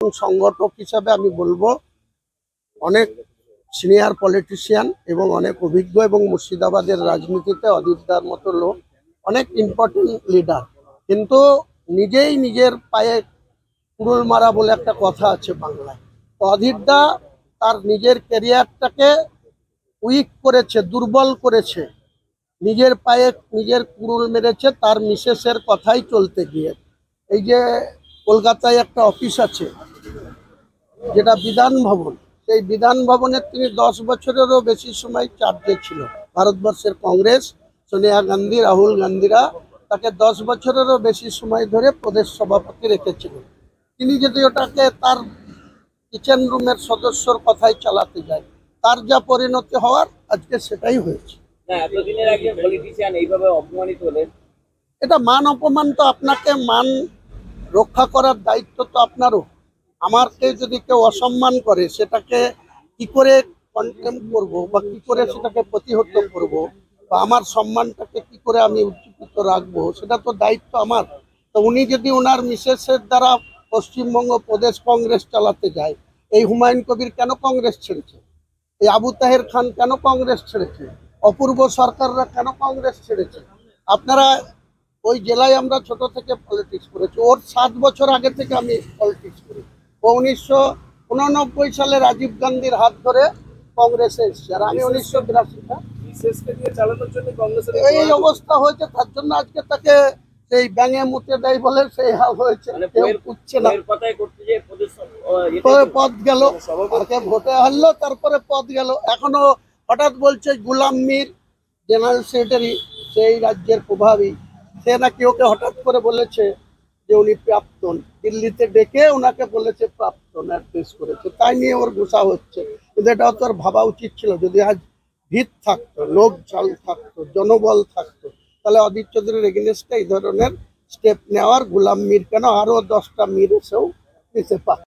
একজন সংগঠক হিসাবে আমি বলবো অনেক সিনিয়র পলিটিশিয়ান এবং অনেক অভিজ্ঞ এবং মুর্শিদাবাদের রাজনীতিতে অধীরদার মতো লোক, অনেক ইম্পর্টেন্ট লিডার, কিন্তু নিজেই নিজের পায়ে কুড়ুল মারা বলে একটা কথা আছে বাংলায়। তো অধীরদা তার নিজের ক্যারিয়ারটাকে উইক করেছে, দুর্বল করেছে, নিজের পায়ে নিজের কুড়ুল মেরেছে তার মিসেসের কথাই চলতে গিয়ে। এই যে কলকাতায় একটা অফিস আছে যেটা বিধান ভবন, সেই বিধান ভবনে তিনি 10 বছরেরও বেশি সময় চার্জে ছিল। ভারতবর্ষের কংগ্রেস, সোনিয়া গান্ধী, রাহুল গান্ধীরা তাকে 10 বছরেরও বেশি সময় ধরে প্রদেশ সভাপতি রেখেছিলেন। তিনি যদি ওটাকে তার কিচেন রুমের সদস্যর কথাই চালাতে যায়, তার যা পরিণতি হওয়ার আজকে সেটাই হয়েছে। এটা মান অপমান, তো আপনাকে মান রক্ষা করার দায়িত্ব তো আপনারও। আমাকে যদি কেউ অসম্মান করে সেটাকে কি করে কন্টেম করব বা কি করে সেটাকে প্রতিহত করব বা আমার সম্মানটাকে কি করে আমি উজ্জীবিত রাখবো, সেটা তো দায়িত্ব আমার। তো উনি যদি ওনার মিসেসের দ্বারা পশ্চিমবঙ্গ প্রদেশ কংগ্রেস চালাতে যায়, এই হুমায়ুন কবির কেন কংগ্রেস ছেড়েছে? এই আবু তাহের খান কেন কংগ্রেস ছেড়েছে? অপূর্ব সরকাররা কেন কংগ্রেস ছেড়েছে? আপনারা ওই জেলায় আমরা ছোট থেকে পলিটিক্স করেছি, ওর 7 বছর আগে থেকে আমি পলিটিক্স করি। ও 1989 সালে রাজীব গান্ধীর হাত ধরে কংগ্রেসে এসেছে, আর আমি 1982 এই অবস্থা হয়েছে। তার জন্য আজকে তাকে সেই ব্যাঙে মুতে দেয় বলে সেই হাল হয়েছে, কেউ উঠছে না। পদ গেল, তাকে ভোটে হারলো, তারপরে পদ গেল। এখনো হঠাৎ বলছে গুলাম মীর জেনারেল সেক্রেটারি, সেই রাজ্যের প্রভাবী, সে নাকি ওকে হঠাৎ করে বলেছে যে উনি প্রাক্তন, দিল্লিতে ডেকে ওনাকে বলেছে প্রাক্তন অ্যাড্রেস করেছে, তাই নিয়ে ওর ঘোষা হচ্ছে। কিন্তু এটা তো ভাবা উচিত ছিল, যদি আজ ভিত থাকতো, লোক জল থাকতো, জনবল থাকতো, তাহলে অধীর চৌধুরীর এগেনস্টে এই ধরনের স্টেপ নেওয়ার গুলাম মীর কেন, আরো 10টা মীর এসেও নিতে পারে।